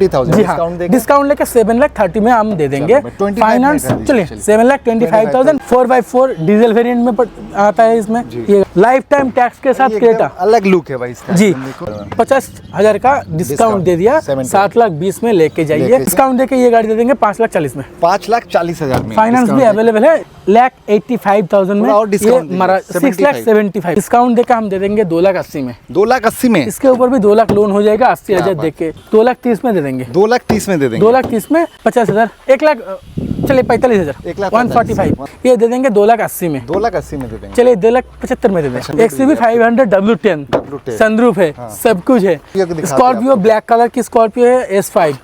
जी हाँ, डिस्काउंट लेके 7,30,000 में हम दे देंगे फाइनेंस। चलिए 7,25,000 4x4 डीजल वेरिएंट में आता है इसमें। ये लाइफ टाइम टैक्स के साथ क्रेटा, अलग लुक है भाई इसका जी। 50,000 का डिस्काउंट दे दिया, 7,20,000 में लेके जाइए। डिस्काउंट देके ये गाड़ी दे देंगे 5,40,000 में, 5,40,000 में। फाइनेंस भी अवेलेबल है 1,85,000 में, और डिस्काउंट 6,75,000 डिस्काउंट देकर हम दे देंगे 2,80,000 में। 2,80,000 में इसके ऊपर भी 2 लाख लोन हो जाएगा, 80,000 देके 2,30,000 में दे देंगे। 2,30,000 में दे देंगे। 2,30,000 में 50,000, 1 लाख, चलिए 45,000, 145 ये दे देंगे 2,80,000 में। 2,80,000 में दे देंगे। चलिए 2,75,000 में दे देंगे। XUV 500 W10 सनरूफ है, सब कुछ है। स्कॉर्पियो ब्लैक कलर की स्कॉर्पियो है S5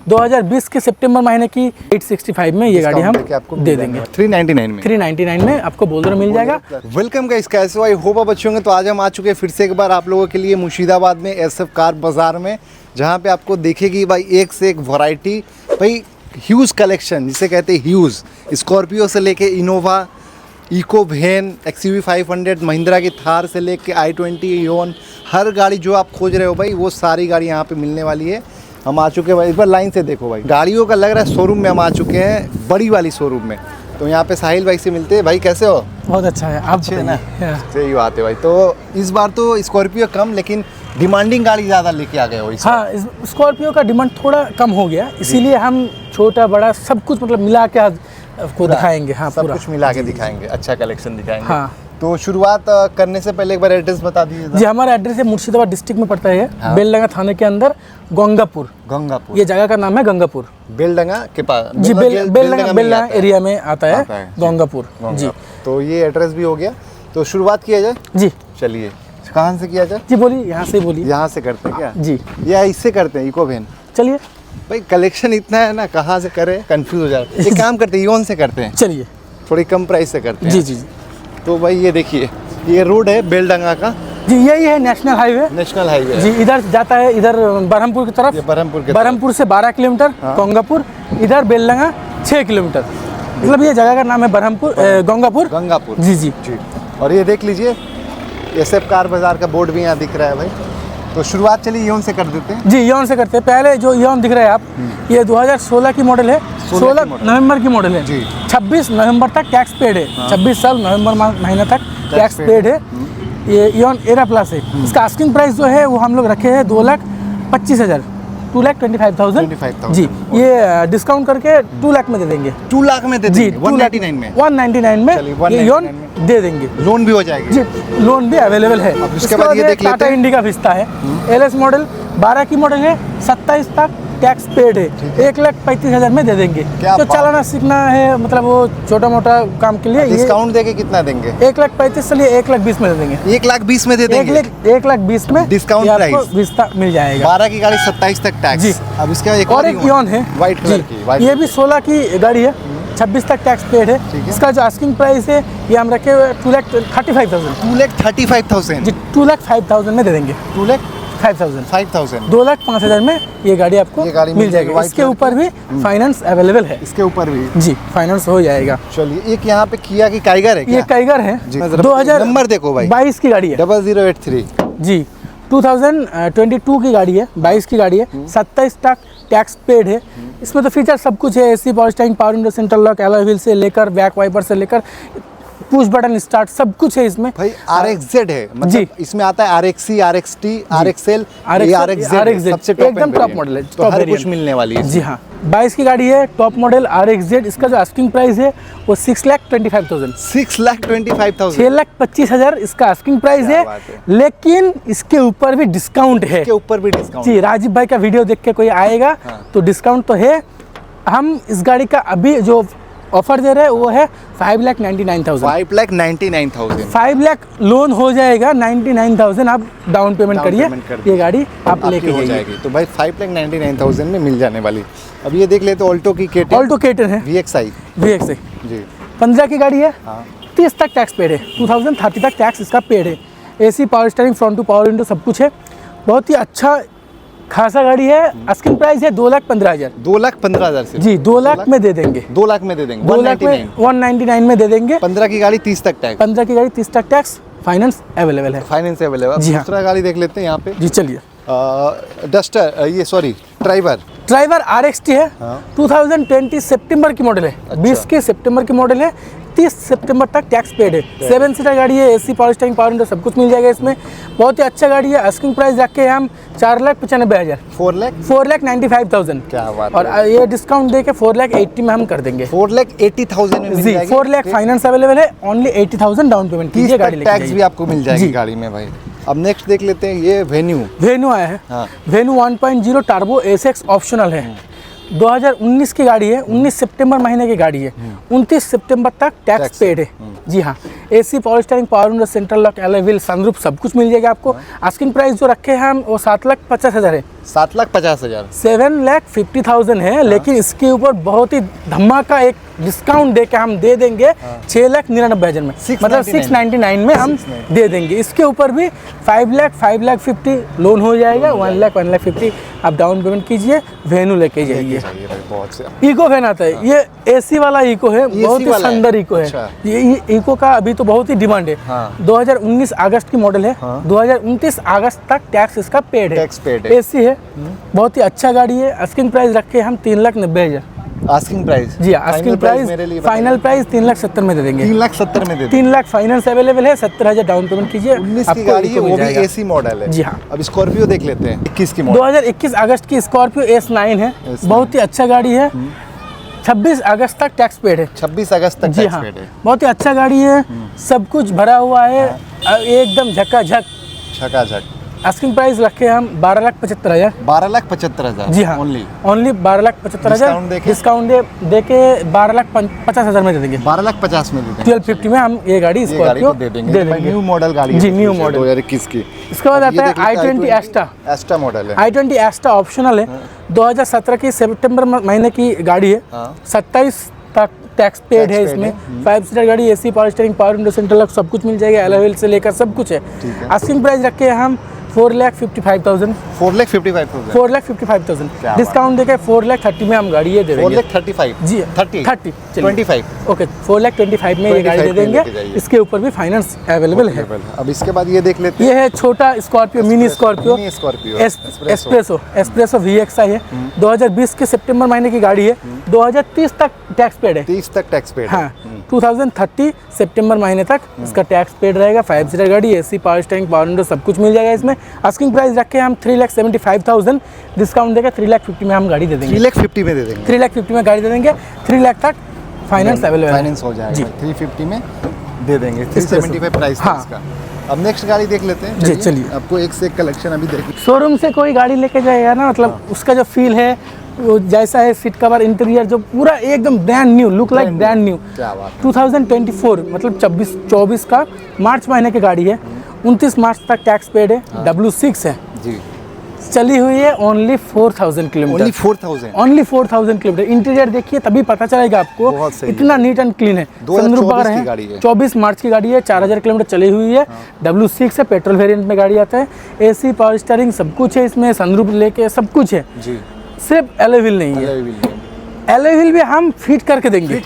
2020 के सितंबर महीने की 865 में ये गाड़ी हम दे देंगे 399 में। 399 में आपको बोलेरो मिल जाएगा। वेलकम गाइस, कैसे हो? आई होप आप अच्छे होंगे। तो आज हम आ चुके हैं फिर से एक बार आप लोगों के लिए मुर्शिदाबाद में SF कार बाजार में, जहाँ पे आपको देखेगी भाई एक से एक वैरायटी, भाई ह्यूज कलेक्शन जिसे कहते हैं ह्यूज। स्कॉर्पियो से लेके Innova, eco van, XUV 500, Mahindra की थार से लेके i20 इओन, हर गाड़ी जो आप खोज रहे हो भाई वो सारी गाड़ी यहाँ पे मिलने वाली है। हम आ चुके हैं भाई, इस बार लाइन से देखो भाई, गाड़ियों का लग रहा है शोरूम में हम आ चुके हैं, बड़ी वाली शोरूम में। तो यहाँ पे साहिल भाई से मिलते हैं। भाई कैसे हो? बहुत अच्छा है, आप अच्छे ना? सही बात है भाई। तो इस बार तो स्कॉर्पियो कम, लेकिन डिमांडिंग गाड़ी ज़्यादा लेके आ गए हो। हाँ, स्कॉर्पियो का डिमांड थोड़ा कम हो गया, इसीलिए हम छोटा बड़ा सब कुछ मतलब मिला के आपको दिखाएंगे। हाँ, सब कुछ मिला के दिखाएंगे, अच्छा कलेक्शन दिखाएंगे। हाँ, तो शुरुआत करने से पहले एक बार एड्रेस बता दीजिए। जी, हमारा एड्रेस है मुर्शिदाबाद डिस्ट्रिक्ट में पड़ता है। हाँ। बेलडंगा थाने के अंदर गंगापुर, ये जगह का नाम है गंगापुर। बेलडंगा के पास जी, बेलडंगा एरिया में आता है गंगापुर जी। तो ये एड्रेस भी हो गया, तो शुरुआत किया जाए जी। चलिए, कहाँ से किया जाए? जी बोलिए, यहाँ से बोलिए। यहाँ से करते हैं क्या जी, या इससे करते हैं इको वैन? चलिए भाई कलेक्शन इतना है ना, कहाँ से करें कंफ्यूज हो जाता है। एक काम करते हैं, इओन से करते हैं। चलिए, थोड़ी कम प्राइस से करते हैं। जी जी। तो भाई ये देखिए, ये रोड है बेलडंगा का जी, यही है नेशनल हाईवे। नेशनल हाईवे जी, इधर जाता है, इधर बरहमपुर की तरफ। बरहमपुर से 12 किलोमीटर गंगापुर, इधर बेलडंगा 6 किलोमीटर। मतलब ये जगह का नाम है बरहमपुर, गंगापुर जी जी जी। और ये देख लीजिए SF कार बाजार का बोर्ड भी यहाँ दिख रहा है भाई। तो शुरुआत चलिए इओन से कर देते हैं। जी, इओन से करते हैं। पहले जो इओन दिख रहा है आप, ये 2016 की मॉडल है, 16 नवंबर की मॉडल है जी। 26 नवंबर तक टैक्स पेड है। 26 साल नवंबर महीने तक टैक्स पेड है। ये इओन एरा प्लस है। इसका आस्किंग प्राइस जो है वो हम लोग रखे हैं 2,25,000, 2,25,000 जी। ये डिस्काउंट करके 2 लाख में दे देंगे। 2 लाख में दे देंगे? 199 में ये इओन दे देंगे। लोन भी हो जाएगा जी, लोन भी अवेलेबल है। उसके बाद ये देख लेते हैं, टाटा इंडिका विस्ता है, LS मॉडल 12 की मॉडल है, 27 तक टैक्स पेड है, 1,35,000 में दे देंगे। तो चलाना सीखना है, मतलब वो छोटा मोटा काम के लिए। डिस्काउंट देके कितना देंगे? 1,35,000 चलिए 1,20,000 में दे देंगे। 1,20,000 में दे देंगे? 1,20,000 में डिस्काउंट प्राइस विस्ता मिल जाएगा। 12 की गाड़ी 27 तक टैक्स जी। अब इसका एक और एक इओन है व्हाइट कलर की, ये भी 16 की गाड़ी है, 26 तक टैक्स पेड है। इसका जो आस्किंग प्राइस है ये हम रखे हुए 2,35,000। 2,35,000 जी, 2,05,000 में दे देंगे। 2,05,000 2,05,000 में ये गाड़ी आपको मिल जाएगी। इसके ऊपर भी फाइनेंस अवेलेबल है। इसके ऊपर भी जी फाइनेंस हो जाएगा। चलिए, एक यहाँ पे किया की काइगर है क्या? ये काइगर है, 2000 नंबर देखो भाई, 22 की गाड़ी है, 0083 जी। 2022 की गाड़ी है, 22 की गाड़ी है, 27 तक टैक्स पेड है। इसमें तो फीचर सब कुछ है, AC power steering, power window, central lock, alloy wheel से लेकर बैक वाइपर से लेकर पुश बटन स्टार्ट, सब कुछ है इसमें भाई। RXZ है, मतलब जी। इसमें आता है RXC, RXT, RXL, RXZ सबसे एकदम टॉप मॉडल है, तो हर कुछ मिलने वाली है जी। हाँ, 22 की गाड़ी है, टॉप मॉडल RXZ। इसका जो आस्किंग प्राइस है वो 6,25,000, 6,25,000 इसका आस्किंग प्राइस है। लेकिन इसके ऊपर भी डिस्काउंट है, जी। राजीव भाई का वीडियो देख के कोई आएगा तो डिस्काउंट तो है। हम इस गाड़ी का अभी जो ऑफर दे रहे हैं वो है 5,99,000। 5,99,000 5 लाख लोन हो जाएगा, 99,000 आप डाउन पेमेंट करिए, ये गाड़ी आप लेके हो जाएगी। तो भाई 5,99,000 में मिल जाने वाली। अब ये देख लेते, ऑल्टो की केटन, ऑल्टो केटन है, VXI जी। 15 की गाड़ी है, 30 तक टैक्स पेड है, 2030 तक टैक्स इसका पेड है। AC power steering, front two power window सब कुछ है, बहुत ही अच्छा खासा गाड़ी है। आस्किंग प्राइस है 2,15,000। 2,15,000 से जी, 2 लाख में दे देंगे। 2 लाख में दे देंगे, 199 में दे देंगे। 15 की गाड़ी 30 तक टैक्स, 15 की गाड़ी 30 तक टैक्स, फाइनेंस अवेलेबल है। फाइनेंस अवेलेबल जी। दूसरा गाड़ी देख लेते हैं यहाँ पे। जी चलिए, डस्टर, ये सॉरी ड्राइवर ड्राइवर RXT है। 2020 सितंबर की मॉडल है। 20 के सितंबर की मॉडल है। 30 सितंबर तक टैक्स पेड है। 7 सीटर गाड़ी है। AC power steering power window सब कुछ मिल जाएगा इसमें। बहुत ही अच्छा गाड़ी है। आस्किंग प्राइस रख के हम 4,95,000 4,95,000 क्या बात और ये डिस्काउंट दे के 4,80,000 में हम कर देंगे। 4,80,000 में मिल जी जाएगी। 4,00,000 फाइनेंस अवेलेबल है। ओनली 80,000 डाउन पेमेंट कीजिए, गाड़ी लेके टैक्स भी आपको मिल जाएगी गाड़ी में भाई। अब नेक्स्ट देख लेते हैं, ये वेन्यू आया है। हाँ। वेन्यू 1.0 टर्बो SX ऑप्शनल है। 2019 की गाड़ी है। 19 सितंबर महीने की गाड़ी है। 29 सितंबर तक टैक्स पेड है। जी हाँ। AC power steering power window central lock alloy wheel sunroof सब कुछ मिल जाएगा आपको। आस्किंग प्राइस जो रखे हैं हम वो 7,50,000 है। 7,50,000 7,50,000 है। लेकिन इसके ऊपर बहुत ही धमाका एक डिस्काउंट दे के हम दे देंगे 6,99,000 में, मतलब 699 में हम दे देंगे। इसके ऊपर भी 5,50,000 लोन हो जाएगा। 1,50,000 आप डाउन पेमेंट कीजिए, वेन्यू लेके जाइए। बहुत से इको वैन आता है। ये AC वाला इको है, बहुत ही शानदार इको है। अच्छा। ये इको का अभी तो बहुत ही डिमांड है। 2019 अगस्त की मॉडल है। 2029 अगस्त तक टैक्स इसका पेड है। AC है। बहुत ही अच्छा गाड़ी है। आस्किंग प्राइस रखे हम 3,90,000 आस्किंग प्राइस। जी आस्किंग प्राइस फाइनल प्राइस 3,70,000 में दे देंगे। 3,70,000 में दे 3,00,000 फाइनेंस अवेलेबल है। 70,000 डाउन पेमेंट कीजिए। 19 की गाड़ी है, वो भी AC मॉडल है। जी हाँ। अब स्कॉर्पियो देख लेते हैं। 21 की मॉडल 2021 अगस्त की स्कॉर्पियो S9 है। बहुत ही अच्छा गाड़ी है। 26 अगस्त तक टैक्स पेड है। 26 अगस्त तक जी टैक्स हाँ। पेड है। बहुत ही अच्छा गाड़ी है। सब कुछ भरा हुआ है। एकदम झकाझक। झकाझक। आस्किंग प्राइस रखे हम 12,75,000 12,75,000 जी हाँ। ओनली 12,75,000 डिस्काउंट दे के 12,50,000 में दे देंगे। 12,50,000 में दे देंगे। 1250 में हम ये गाड़ी स्कॉर्पियो दे देंगे। न्यू मॉडल गाड़ी है। जी न्यू मॉडल 2021 की। इसके बाद आता है i20 एस्टा मॉडल है। i20 एस्टा ऑप्शनल है। 2017 की सितंबर महीने की गाड़ी है। 27 तक टैक्स पेड है इसमें। 5 सीटर गाड़ी, AC power steering power window central lock सब कुछ मिल जाएगा। अलॉय व्हील से लेकर सब कुछ है। आस्किंग प्राइस रखे हम 4,55,000 4,55,000 डिस्काउंट देके 4,30,000 में हम गाड़ी ये दे देंगे। 4,35,000 जी 30 25 ओके 4,25,000 में ये गाड़ी दे देंगे। इसके ऊपर भी फाइनेंस अवेलेबल है। अब इसके बाद ये देख लेते हैं। ये है छोटा Scorpio, mini Scorpio espresso VXI है। 2020 के सितंबर महीने की गाड़ी है। 2030 तक टैक्स पेड है। 30 तक टैक्स पेड। हाँ 2030 सितंबर महीने तक इसका टैक्स पेड रहेगा। 5 सीटर गाड़ी, AC power steering power window सब कुछ मिल जाएगा इसमें। आस्किंग प्राइस रखे हम 3,75,000 डिस्काउंट देकर 3,50,000 में हम गाड़ी दे देंगे। 3,50,000 में दे देंगे। 3,50,000 में गाड़ी दे देंगे। 3,00,000 तक फाइनेंस अवेलेबल है। फाइनेंस हो जाएगा। 350 में दे देंगे। 375 प्राइस है इसका। अब नेक्स्ट गाड़ी देख लेते हैं। जी चलिए। आपको एक से एक कलेक्शन अभी देखिए। शोरूम से कोई गाड़ी लेके जाएगा ना, मतलब उसका जो फील है वो जैसा है, सीट कवर, इंटीरियर जो पूरा एकदम brand new, look like brand new. 2024 मतलब 24 का मार्च महीने की गाड़ी है। 29 मार्च तक टैक्स पेड है। W6 है जी। चली हुई है only 4,000 kilometre. Only 4,000 kilometre. Interior देखिए तभी पता चलेगा आपको, इतना नीट एंड क्लीन है। 24 मार्च की गाड़ी है। 4,000 किलोमीटर चली हुई है। W6 है, पेट्रोल वेरिएंट में गाड़ी आता है। AC पावर स्टीयरिंग सब कुछ है इसमें, सनरूफ लेके सब कुछ है जी। सिर्फ अलॉय व्हील नहीं है। अलॉय व्हील भी हम फिट करके देंगे।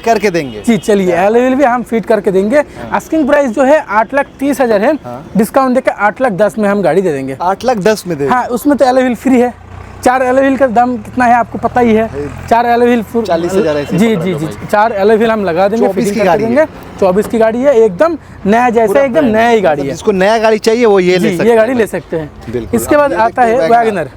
जी चलिए अलॉय व्हील भी हम फिट करके देंगे। आस्किंग प्राइस जो है 8,30,000 है। डिस्काउंट देकर 8,10,000 में हम गाड़ी दे देंगे। 8,10,000 में दे। हाँ उसमें तो अलॉय व्हील फ्री है। 4 अलॉय व्हील का दाम कितना है आपको पता ही है। 4 अलॉय व्हील 40,000 जी 4 अलॉय व्हील हम लगा देंगे, फिटिंग करके देंगे। 24 की गाड़ी है, एकदम नया जैसा, एकदम नया ही गाड़ी है। जिसको नया गाड़ी चाहिए वो ये ले सकते हैं। ये गाड़ी ले सकते हैं। इसके बाद आता है वैगनर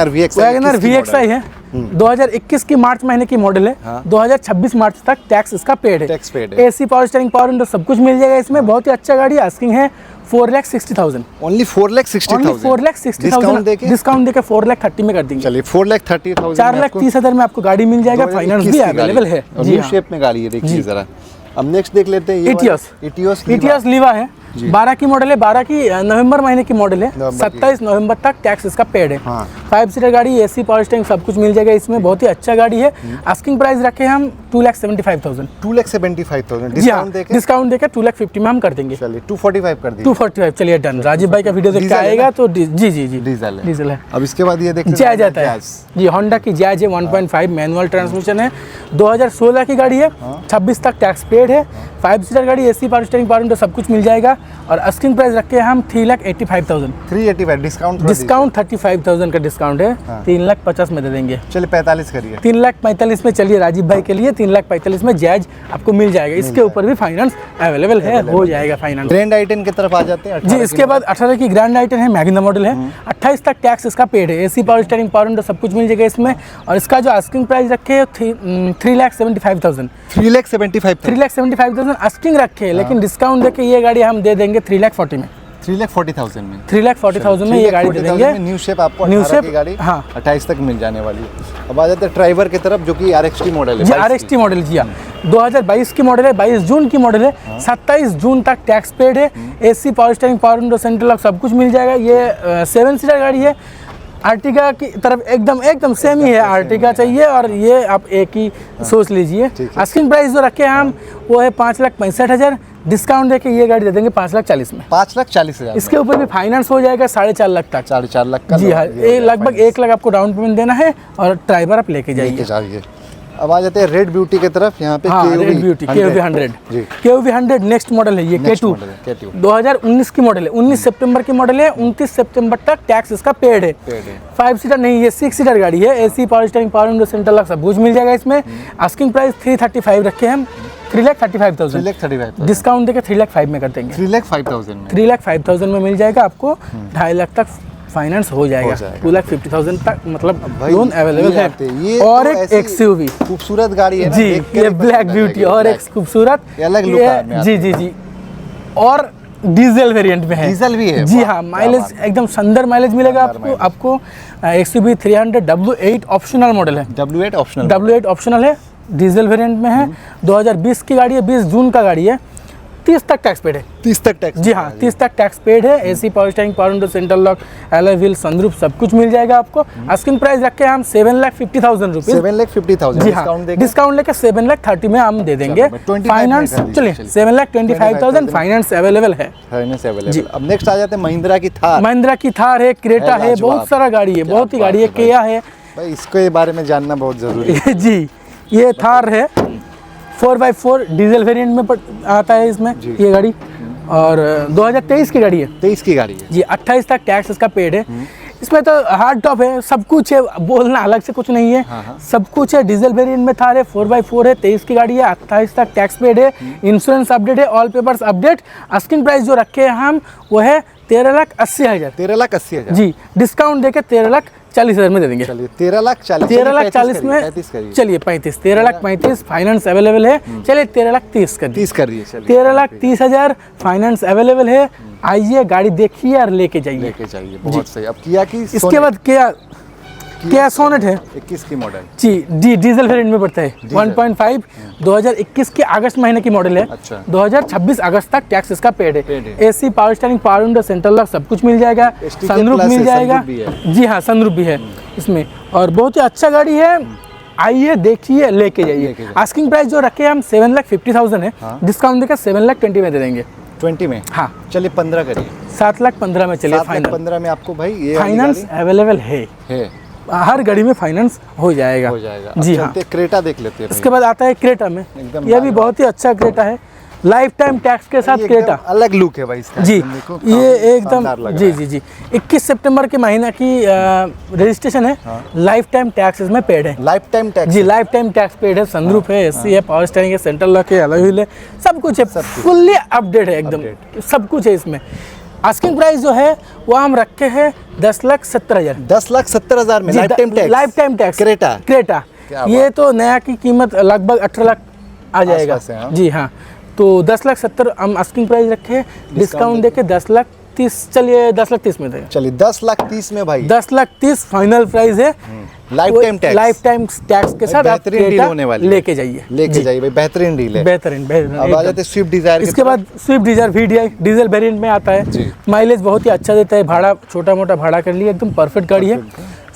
VXI है। 2021 की मार्च महीने की मॉडल है। 2026 मार्च तक टैक्स इसका पेड है। AC power steering power window सब कुछ मिल जाएगा इसमें। बहुत ही अच्छा गाड़ी। आस्किंग है 4,60,000 ओनली 4,60,000 डिस्काउंट देकर 4,30,000 में कर देंगे। चलिए 4,30,000 4,30,000 में आपको गाड़ी मिल जाएगा। फाइनेंस भी अवेलेबल है। न्यू शेप में गाड़ी है, देखिए जरा। अब नेक्स्ट देख लेते हैं। इटियोस लीवा है। 12 की मॉडल है। 12 की नवंबर महीने की मॉडल है। 27 नवंबर तक टैक्स इसका पेड है। 5 सीटर गाड़ी, AC पावर स्टीयरिंग सब कुछ मिल जाएगा इसमें। बहुत ही अच्छा गाड़ी है। आस्किंग प्राइस रखे हम 2,75,000 डिस्काउंट देकर 2,50,000 में हम कर देंगे। चलिए 245 कर दीजिए। 245 चलिए डन। राजीव भाई का वीडियो देख के आएगा तो जी डीजल है। अब इसके बाद ये देखते हैं जायज आता है जी। होंडा की जायज है 1.5 मैनुअल ट्रांसमिशन है। 2016 की गाड़ी है। 26 तक टैक्स पेड है। 5 सीटर गाड़ी, AC power steering power window सब कुछ मिल जाएगा। और आस्किंग प्राइस रखे हैं हम 3,85,000। 385 डिस्काउंट डिस्काउंट 35,000 का डिस्काउंट है। 3,50,000 में दे देंगे। चलिए 45 करिए। 3,45,000 में चलिए राजीव भाई के लिए 3,45,000 में जायज आपको मिल जाएगा। इसके ऊपर भी फाइनेंस अवेलेबल है, हो जाएगा फाइनेंस। ग्रैंड आइटन की तरफ आ जाते हैं। जी, इसके बाद 18 की ग्रैंड आइटन है, मैग्ना मॉडल है। 28 तक टैक्स इसका पेड है। AC, power steering, power window सब कुछ मिल जाएगा इसमें। और इसका जो आस्किंग प्राइस रखे है 3,75,000। 3,75,000 आस्किंग रखे हैं, लेकिन डिस्काउंट देके ये गाड़ी हम दे देंगे 3,40,000 में। 3,40,000 में 3,40,000 में ये गाड़ी दे देंगे। न्यू शेप आपको न्यू 18 शेप की गाड़ी हाँ 28 तक मिल जाने वाली है। अब आ जाते हैं ड्राइवर की तरफ, जो कि RXT मॉडल है। जी, RXT मॉडल जी हाँ 2022 की मॉडल है, 22 जून की मॉडल है। 27 जून तक टैक्स पेड है। AC, power steering, power window, central lock सब कुछ मिल जाएगा। ये 7 सीटर गाड़ी है। आर्टिका की तरफ एकदम सेम ही है। आर्टिका चाहिए और ये आप एक ही सोच लीजिए। आस्किंग प्राइस जो रखे हैं हम वो है 5,65,000। डिस्काउंट देके ये गाड़ी दे देंगे 5,40,000 में। 5,40,000 इसके ऊपर भी फाइनेंस हो जाएगा 4.5 लाख तक। 4.5 लाख का जी हाँ, ये लगभग 1 लाख आपको डाउन पेमेंट देना है और ड्राइवर आप लेके जाइए। अब आ जाते हैं रेड ब्यूटी की तरफ। यहाँ पे रेड ब्यूटी KUV 100 जी, KUV 100 नेक्स्ट मॉडल है। ये K2 2019 की मॉडल है। 19 सितंबर की मॉडल है। 29 सितंबर तक टैक्स इसका पेड है। 5 सीटर नहीं, ये 6 सीटर गाड़ी है। AC, power steering, power window, central lock सब कुछ मिल जाएगा इसमें। आस्किंग प्राइस 335 रखे हैं हम। 3,35,000 डिस्काउंट देके 3,05,000 में कर देंगे। 3,05,000 में मिल जाएगा आपको। 2.5 लाख तक फाइनेंस हो जाएगा। 2,50,000 तक मतलब लोन अवेलेबल है। और एक XUV खूबसूरत गाड़ी है जी, ये ब्लैक ब्यूटी और एक खूबसूरत अलग लुक है। जी और डीजल वेरिएंट में है। डीजल भी है जी हाँ, माइलेज एकदम शानदार माइलेज मिलेगा आपको। XUV 300 W8 ऑप्शनल मॉडल है। W8 ऑप्शनल है, डीजल वेरिएंट में है। 2020 की गाड़ी है, 20 जून का गाड़ी है। 30 तक टैक्स पेड है। 30 तक टैक्स जी हाँ, 30 तक टैक्स पेड है। AC, power steering, power window, central lock, alloy wheel, sunroof सब कुछ मिल जाएगा आपको। आस्किंग प्राइस रखे हम 7,50,000 रुपीज। 7,50,000 जी हाँ, डिस्काउंट लेकर 7,30,000 में हम दे देंगे। फाइनेंस चलिए 7,25,000 फाइनेंस अवेलेबल है। अब नेक्स्ट आ जाते हैं महिंद्रा की थार। महिंद्रा की थार है, क्रेटा है, बहुत सारा गाड़ी है, बहुत ही गाड़ी है। किया है भाई, इसके बारे में जानना बहुत जरूरी है। जी, ये थार है 4x4 डीजल वेरिएंट में आता है इसमें ये गाड़ी। और 2023 की गाड़ी है। 23 की गाड़ी है जी। 28 तक टैक्स इसका पेड है। इसमें तो हार्ड टॉप है, सब कुछ है, बोलना अलग से कुछ नहीं है। सब कुछ है। डीजल वेरिएंट में थार है, 4x4 है, 23 की गाड़ी है। 28 तक टैक्स पेड है। इंश्योरेंस अपडेट है, all papers update. Asking price जो रखे हैं हम वो है 13,80,000। 13,80,000 जी, डिस्काउंट देके 13,40,000 में दे देंगे। 13,40,000 में चलिए 35, 13,35,000 फाइनेंस अवेलेबल है। चलिए 13,30,000 कर दिए। 13,30,000 फाइनेंस अवेलेबल है। आइए, गाड़ी देखिए और लेके जाइए। बहुत सही। अब किया की इसके बाद क्या सोनेट है 21 की मॉडल जी, डीजल वेरिएंट में पड़ता है। 1.5 2021 के अगस्त महीने की मॉडल है। अच्छा। 2026 अगस्त तक टैक्स इसका पेड है। AC, power steering, power window, central lock सब कुछ मिल जाएगा। सनरूफ मिल जाएगा। जी हाँ, सनरूफ भी है इसमें और बहुत ही अच्छा गाड़ी है। आइए, देखिए, लेके जाइए। आस्किंग प्राइस जो रखे हम 7,50,000 है। डिस्काउंट देकर 7,20,000 में दे देंगे। 20 में हाँ, चलिए 15 करिए। 7,15,000 में चलिए। फाइनल 15 में आपको भाई ये फाइनेंस अवेलेबल है। हर गाड़ी में फाइनेंस हो जाएगा। जी हाँ, क्रेटा देख लेते हैं। इसके बाद आता है क्रेटा में। यह भी बहुत ही अच्छा क्रेटा है, लाइफ टाइम टैक्स के साथ क्रेटा। अलग लुक है भाई इसका। जी, ये एकदम जी 21 सितंबर के महीना की रजिस्ट्रेशन है। लाइफ टाइम टैक्स इसमें पेड है। लाइफ टाइम टैक्स जी, लाइफ टाइम टैक्स पेड है। सनरूफ है, एसी है, पावर स्टीयरिंग है, सेंट्रल लॉक है, अलॉय व्हील है, सब कुछ है। फुल्ली अपडेट है, एकदम सब कुछ है इसमें। आस्किंग प्राइस जो है वो हम रखे हैं 10,70,000। 10,70,000 में लाइफ टाइम टैक्स क्रेटा। ये तो नया की कीमत लगभग 18 लाख आ जाएगा। जी हाँ, तो 10,70,000 हम आस्किंग प्राइस रखे। डिस्काउंट देके 10,30,000 चलिए 10,30,000 में देंगे। चलिए 10,30,000 में भाई। 10,30,000 फाइनल प्राइस है। लाइफ टाइम टैक्स के साथ बेहतरीन डील होने वाली। लेके जाइए भाई, बेहतरीन डील है। बेहतरीन। अब आ जाते हैं स्विफ्ट डिजायर। इसके बाद Swift Dzire VDI diesel variant में आता है। माइलेज बहुत ही अच्छा देता है। भाड़ा छोटा मोटा भाड़ा कर लिए, एकदम परफेक्ट गाड़ी है।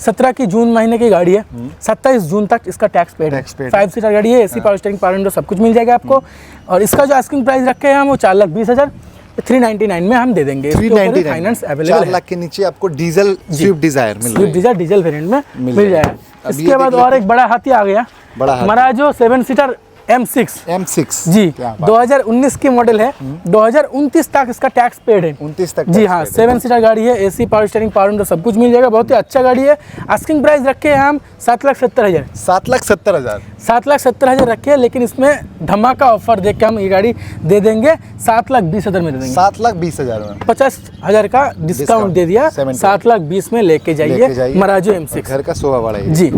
17 की जून महीने की गाड़ी है। 27 जून तक इसका टैक्स पेड है। 5 सीटर गाड़ी है। AC, power steering, power window सब कुछ मिल जाएगा आपको। और इसका जो आस्किंग प्राइस रखे हैं हम वो 4,20,000 399 में हम दे देंगे। 399 फाइनेंस अवेलेबल 4 लाख के नीचे आपको diesel Swift Dzire diesel variant में मिल जाएगा। इसके बाद और एक बड़ा हाथी आ गया हमारा, जो 7 सीटर M6 M6 जी, क्या बात। 2019 की मॉडल है, 2029 तक इसका टैक्स पेड है। 29 तक जी tax हाँ, paid है। 7 सीटर गाड़ी है, AC power steering power window सब कुछ मिल जाएगा, बहुत ही अच्छा गाड़ी है। आस्किंग प्राइस रखे हैं हम 7,70,000, 7,70,000 7,70,000 रखे हैं, लेकिन इसमें धमाका ऑफर देख के हम ये गाड़ी दे देंगे 7,20,000 में दे देंगे। 7,20,000 में 50,000 का डिस्काउंट दे दिया, 70। 7,20,000 में लेके लेके जाइए जाइए। मराजो M6 घर का शोभा बढ़ाइए। जी।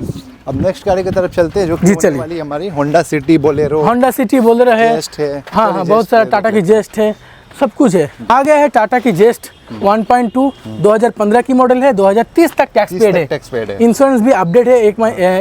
अब नेक्स्ट गाड़ी की तरफ चलते हैं जो कि जी, होने चलिए। वाली हमारी Honda city Bolero Honda city बोल रहे हैं, जेस्ट है। हाँ चलिए, हाँ, बहुत जेस्ट सारा ले टाटा लेते की जेस्ट है, सब कुछ है। आ गया है टाटा की जेस्ट 1.2, 2015 की मॉडल है, 2030 तक टैक्स 30 पेड तक है। टैक्स पेड है। इंश्योरेंस भी अपडेट है,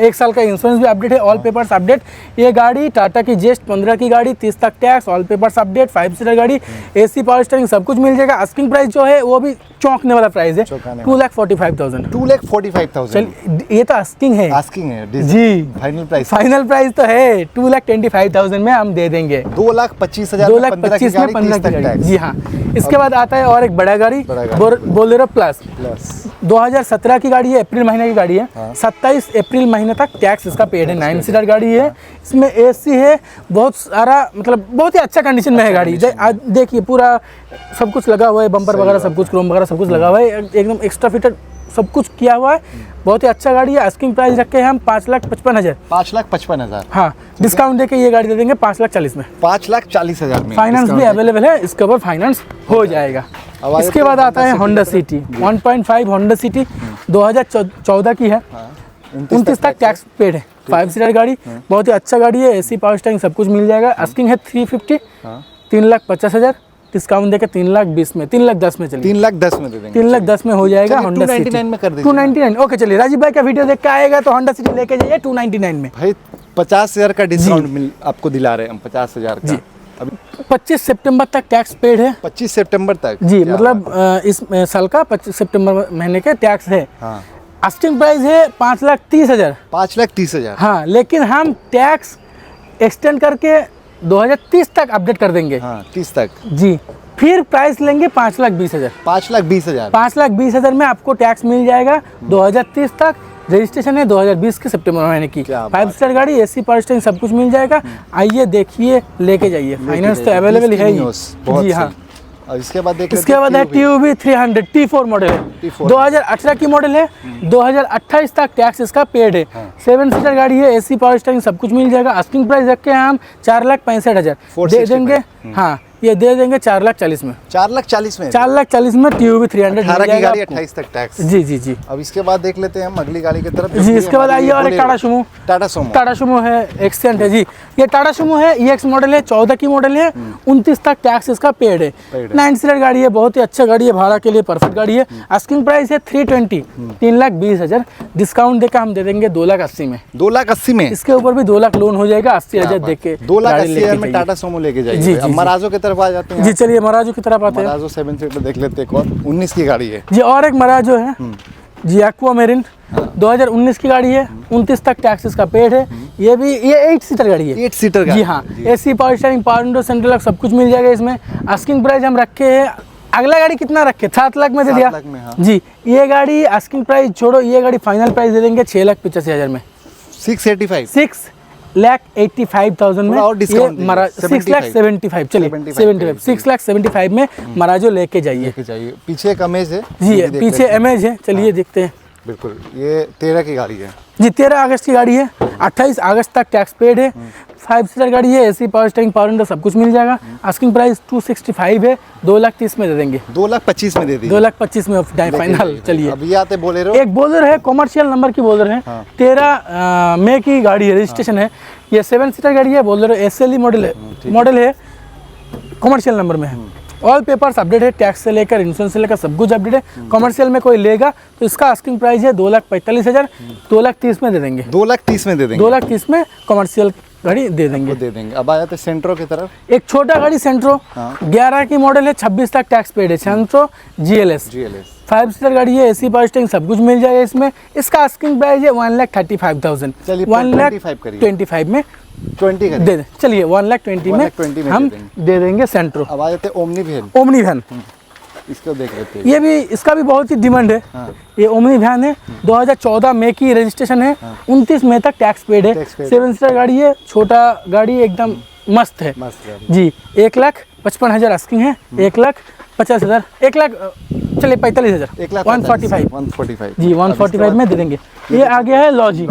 एक साल का इंश्योरेंस भी अपडेट है, ऑल पेपर्स अपडेट। ये गाड़ी टाटा की जेस्ट 15 की गाड़ी, 30 तक tax, all papers update, 5 seater गाड़ी, AC पावर स्टीयरिंग सब कुछ मिल जाएगा। आस्किंग प्राइस जो है वो भी चौंकने वाला प्राइस है, चौंकाने 2,45,000। 2,45,000 चलिए, ये तो आस्किंग है आस्किंग है जी, फाइनल प्राइस फाइनल प्राइस तो है 2,25,000 में हम दे देंगे। 2,25,000 2,25,000 में 15 की गाड़ी। जी हाँ, इसके बाद आता है और एक बड़ा गाड़ी, बड़ा गाड़ी। बोलेरो प्लस, प्लस 2017 की गाड़ी है, अप्रैल महीने की गाड़ी है। 27 अप्रैल महीने तक टैक्स इसका पेड है। 9 सीटर गाड़ी है, इसमें AC है, बहुत सारा, मतलब बहुत ही अच्छा कंडीशन में है गाड़ी। आज देखिए पूरा सब कुछ लगा हुआ है, बम्पर वगैरह सब कुछ, क्रोम वगैरह सब कुछ लगा हुआ है, एकदम एक्स्ट्रा फिटेड सब कुछ किया हुआ है, बहुत ही अच्छा गाड़ी है। आस्किंग प्राइस रखे हैं हम 5,55,000। 5,55,000 हाँ, डिस्काउंट देके ये गाड़ी दे देंगे 5,40,000 में। 5,40,000 में फाइनेंस भी अवेलेबल है, इसके ऊपर फाइनेंस हो जाएगा। अब आ इसके जाते बाद हैं आता है होंडा सिटी 1.5, होंडा सिटी 2014 की है, 29 तक टैक्स पेड है। 5 सीटर गाड़ी, बहुत ही अच्छा गाड़ी है, AC पावर स्टीयरिंग सब कुछ मिल जाएगा। आस्किंग है 350, 3,50,000, डिस्काउंट देकर 3,20,000 में, 3,10,000 में चलिए, 3,10,000 में दे देंगे। 3,10,000 में हो जाएगा। चलिए, होंडा 299 में कर दीजिए। 299 ओके। चलिए, राजीव भाई का वीडियो देख के आएगा तो होंडा सिटी लेके जाइए 299 में। भाई 50,000 का डिस्काउंट मिल आपको दिला रहे हैं हम, 50,000 का। अभी 25 सितंबर तक टैक्स पेड है 25 सितंबर तक जी, क्या मतलब बात इस साल का 25 सितंबर महीने के टैक्स है। है। हाँ, आस्किंग प्राइस है 5,30,000। 5,30,000 हाँ, लेकिन हम टैक्स एक्सटेंड करके 2030 तक अपडेट कर देंगे। हाँ 30 तक जी, फिर प्राइस लेंगे 5,20,000। 5,20,000 5,20,000 में आपको टैक्स मिल जाएगा 2030 तक। रजिस्ट्रेशन है 2020 के सितंबर महीने की। क्या 5 स्टार गाड़ी, AC पावर स्टीयरिंग सब कुछ मिल जाएगा। आइए देखिए, लेके जाइए, फाइनेंस तो अवेलेबल है ही। जी हाँ। और इसके बाद देख इसके बाद है TUV 300 T4 मॉडल है, T4 2018 की मॉडल है, 2028 तक टैक्स इसका पेड है। 7 सीटर गाड़ी है, AC पावर स्टीयरिंग सब कुछ मिल जाएगा। आस्किंग प्राइस रखे हैं हम 4,65,000 दे देंगे। हाँ, ये दे देंगे 4,40,000 में। 4,40,000 में 4,40,000 में TUV 300 18 की गाड़ी 28 तक टैक्स। जी जी जी अब इसके बाद देख लेते हैं हम अगली गाड़ी की तरफ। जी, इसके बाद आइए और एक टाटा सुमो। टाटा सुमो है, एक्सेंट है जी। ये टाटा सुमो है, EX मॉडल है, 14 की मॉडल है, 29 तक टैक्स इसका पेड है। 9 सीटर गाड़ी है, बहुत ही अच्छा गाड़ी है, भाड़ा के लिए परफेक्ट गाड़ी है। आस्किंग प्राइस है 320, 3,20,000, डिस्काउंट देकर हम दे देंगे 2,80,000 में। 2,80,000 में इसके ऊपर भी 2 लाख लोन हो जाएगा। 80,000 दे के 2,80,000 में टाटा सुमो लेके जी, जाइए। जी, अब जी। मराजो की तरफ आ जाते हैं। जी, चलिए मराजो की तरफ आते हैं। मराजो 7 सीटर देख लेते हैं। एक और 19 की गाड़ी है जी, और एक मराजो है जी, एक्वा मेरिन 2019 की गाड़ी है, 29 तक टैक्स इसका पेड है। ये 8 सीटर गाड़ी है। 8 सीटर जी हाँ, AC power steering, power window, central lock सब कुछ मिल जाएगा इसमें। आस्किंग प्राइस हम रखे हैं, अगला गाड़ी कितना रखे, 7 लाख में दे दिया 7 लाख में, हाँ। जी। ये गाड़ी आस्किंग प्राइस छोड़ो, ये गाड़ी फाइनल प्राइस दे देंगे 6,85,000 में। 685 6,85,000 में और discount ये मरा 6,75,000 चलिए 75 6,75,000 में मराजो लेके जाइए। लेके जाइए। पीछे एक अमेज है जी, ये भी देख पीछे लेते हैं। एमएज है, चलिए देखते हैं। बिल्कुल, ये 13 की गाड़ी है जी, 13 अगस्त की गाड़ी है, 28 अगस्त तक टैक्स पेड है। 5 सीटर गाड़ी है, AC power steering, power window सब कुछ मिल जाएगा। आस्किंग प्राइस 265 है, 2,30,000 में दे देंगे। 2,25,000 में दे दी। 2,25,000 में फाइनल। चलिए, अब ये आते बोलेरो। एक बोलर है, कॉमर्शियल नंबर की बोलर है, 13 मई की गाड़ी है, रजिस्ट्रेशन है। ये 7 सीटर गाड़ी है, बोलर SLE मॉडल है, कॉमर्शियल नंबर में है। ऑल पेपर्स अपडेट है, टैक्स से लेकर इंश्योरेंस से लेकर सब कुछ अपडेट है। कॉमर्शियल में कोई लेगा तो इसका आस्किंग प्राइस है 2,45,000, 2,30,000 में दे देंगे। 2,30,000 में दे देंगे। 2,30,000 में कॉमर्शियल गाड़ी दे देंगे। दे देंगे। अब आ जाते हैं सेंट्रो की तरफ। एक छोटा गाड़ी सेंट्रो 11 की मॉडल है, 26 तक टैक्स पेड है। सेंट्रो GLS 5 सीटर गाड़ी है, AC पावर स्टीयरिंग सब कुछ मिल जाएगा इसमें। इसका आस्किंग प्राइस है 1,35,000। चलिए, 1,25,000 में 20 का दे दें। चलिए 1,20,000 में 1,20,000 में हम दे देंगे। दे देंगे सेंट्रो। अब आ जाते हैं ओमनी वैन। ओमनी वैन इसको देख लेते हैं। ये भी, इसका भी बहुत ही डिमांड है। हाँ। ये ओमनी वैन है, 2014 मई की रजिस्ट्रेशन है, 29 मई तक टैक्स पेड है। Tax paid. 7 सीटर गाड़ी है, छोटा गाड़ी एकदम मस्त है मस्त गाड़ी। जी। 1,55,000 आस्किंग है, 1,50,000, 1,00,000 चलिए 45,000, 145 145 जी, 145 में दे देंगे। ये आ गया है लॉजी,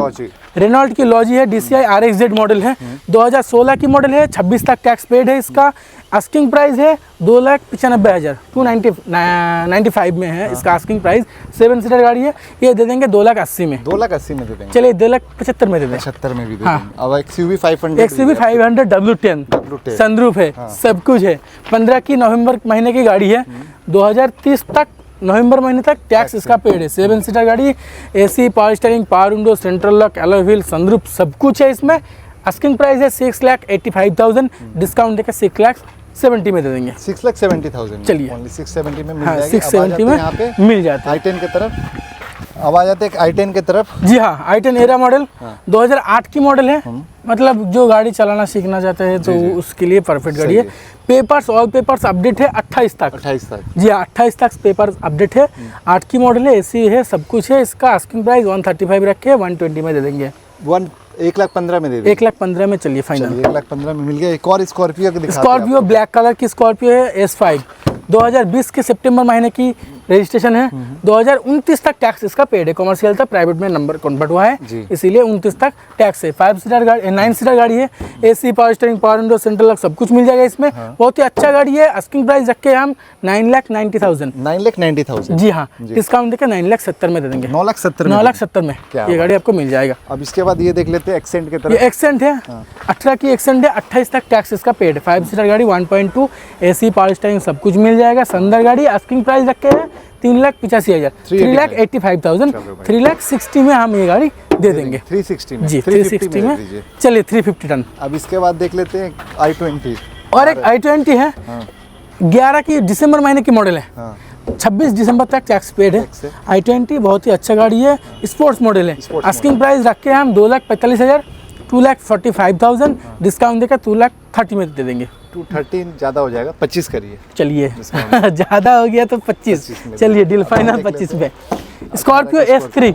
रेनॉल्ट की लॉजी है, DCI RXZ मॉडल है, 2016 की मॉडल है, 26 तक टैक्स पेड है। इसका आस्किंग प्राइस है 2,95,000, 295 में है इसका आस्किंग प्राइस। 7 सीटर गाड़ी है, ये दे देंगे 2,80,000 में। 2,80,000 में दे देंगे। चलिए 2,75,000 में दे देंगे। 75 में भी दे हाँ। देंगे। अब XUV 500 XUV 500 W10 W10 sunroof है, सब कुछ है। 15 की नवंबर महीने की गाड़ी है, 2030 तक नवंबर महीने तक टैक्स इसका पेड है। 7 सीटर गाड़ी, AC, power steering, power window, central lock, alloy wheel, sunroof, सब कुछ है इसमें। आस्किंग प्राइस है 6,85,000, डिस्काउंट देकर 6,70,000 में दे देंगे। 6,70,000 चलिए। ओनली 670 में मिल हाँ, जाएगी। 670 में यहाँ पे मिल जाता है। i10 की तरफ, अब आ जाते हैं i10 की तरफ। जी हाँ, i10 एरा मॉडल, 2008 की मॉडल है। मतलब जो गाड़ी चलाना सीखना चाहते हैं तो उसके लिए परफेक्ट गाड़ी है। पेपर्स, ऑल पेपर्स अपडेट है 28 तक। 28 तक जी हाँ, 28 तक पेपर अपडेट है। 8 की मॉडल है, AC है, सब कुछ है। इसका आस्किंग प्राइस 135 रखे, 120 में दे देंगे। 1,15,000 में दे देंगे। 1,15,000 में चलिए फाइनल। 1,15,000 में मिल गया। एक और स्कॉर्पियो दिखाते हैं स्कॉर्पियो ब्लैक कलर की स्कॉर्पियो है, S5, 2020 के सितंबर महीने की रजिस्ट्रेशन है। 2029 तक टैक्स इसका पेड है। कमर्शियल था, प्राइवेट में नंबर कन्वर्ट हुआ है, इसीलिए 29 तक टैक्स है। 5 सीटर गाड़ी, 9 सीटर गाड़ी है, AC, power steering, power window, central lock, सब कुछ मिल जाएगा इसमें। बहुत ही अच्छा गाड़ी है। आस्किंग प्राइस रखे हम 9,90,000। 9,90,000। जी हाँ, डिस्काउंट देकर 9,70,000 में दे देंगे। 9,70,000 9,70,000 में ये गाड़ी आपको मिल जाएगा। अब इसके बाद ये देख लेते हैं एक्सेंट की ये तरफ। एक्सेंट है, 18 की एक्सेंट है, 28 तक टैक्स इसका पेड है। 5 सीटर गाड़ी, 1.2 AC, पावर स्टीयरिंग, सब कुछ मिल जाएगा। संदर गाड़ी, आस्किंग प्राइस रखे हैं 3,85,000, 3,85,000, 3,60,000 में हम ये गाड़ी दे देंगे। 360 में जी, 360 में। चलिए 350 टन। अब इसके बाद देख लेते हैं i20। और एक i20 है, 11 की दिसंबर महीने की मॉडल है, 26 दिसंबर तक टैक्स पेड है। i20 बहुत ही अच्छा गाड़ी है, स्पोर्ट्स मॉडल है। आस्किंग प्राइस रखे हैं हम 2,45,000, 2,45,000, डिस्काउंट देकर 2,30,000 में दे देंगे। 230 ज़्यादा हो जाएगा, 25 करिए। चलिए ज़्यादा हो गया तो 25, चलिए डील फाइनल 25 पे। स्कॉर्पियो S3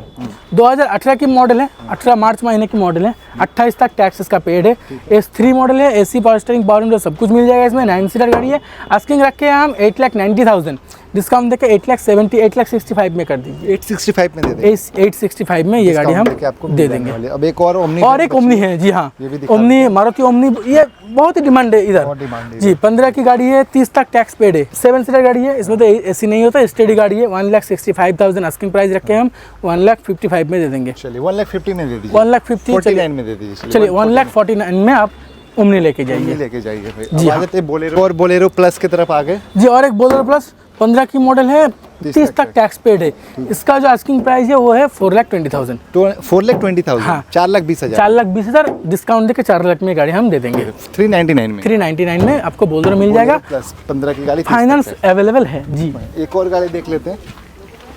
2018 की मॉडल है, 18 मार्च महीने की मॉडल है, 28 तक टैक्स इसका पेड है। S3 मॉडल है, AC, power steering, power window, सब कुछ मिल जाएगा इसमें। 9 सीटर गाड़ी है। आस्किंग रखे हैं हम 8,90,000, डिस्काउंट देकर 8,70,000, 8,65,000 में कर दीजिए। 865 में दे देंगे। 865 में ये गाड़ी हम दे देंगे। अब एक और ओमनी, और एक ओमनी है, जी हाँ, ओमनी, मारुति ओमनी, ये बहुत ही डिमांड है इधर जी। 15 की गाड़ी है, 30 तक टैक्स पेड है। 7 सीटर गाड़ी है, इसमें तो AC नहीं होता, स्टेडी गाड़ी है। 1,65,000 आस्किंग प्राइस रखे हम 1,55,000 में दे देंगे। चलिए 1,50,000 में दे दीजिए। 1,50,000 49 में दे दीजिए। चलिए 1,49,000 में आप ओमनी लेके जाइए। लेके जाइए भाई। जी अब आ जाते हैं बोलेरो, और बोलेरो प्लस की तरफ आ गए जी। और एक बोलेरो प्लस 15 की मॉडल है, 30 तक टैक्स पेड है। इसका जो आस्किंग प्राइस है वो है 4,20,000। 4,20,000। हाँ। 4,20,000। 4,20,000 डिस्काउंट देकर 4,00,000 में गाड़ी हम दे देंगे। 399 में। 399 में आपको बोलेरो मिल जाएगा। प्लस 15 की गाड़ी, फाइनेंस अवेलेबल है जी। एक और गाड़ी देख लेते हैं।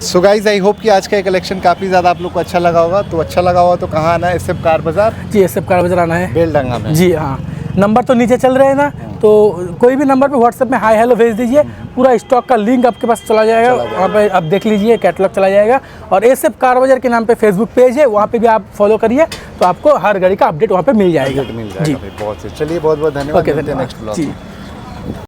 सो गाइज, आई होप कि आज का कलेक्शन काफ़ी ज़्यादा आप लोग को अच्छा लगा होगा। तो अच्छा लगा होगा तो कहाँ आना है? SF कार बाजार जी, SF कार बाजार आना है, बेलडंगा में। जी हाँ। नंबर तो नीचे चल रहे हैं ना, तो कोई भी नंबर पे व्हाट्सएप में हाय हेलो भेज दीजिए, पूरा स्टॉक का लिंक आपके पास चला जाएगा। वहाँ पे आप देख लीजिए, कैटलॉग चला जाएगा। और SF कार बाजार के नाम पे फेसबुक पेज है, वहाँ पे भी आप फॉलो करिए, तो आपको हर गाड़ी का अपडेट वहाँ पे मिल जाएगा। मिल जाएगा भाई, बहुत से। चलिए बहुत बहुत धन्यवाद। Okay, next blog. जी।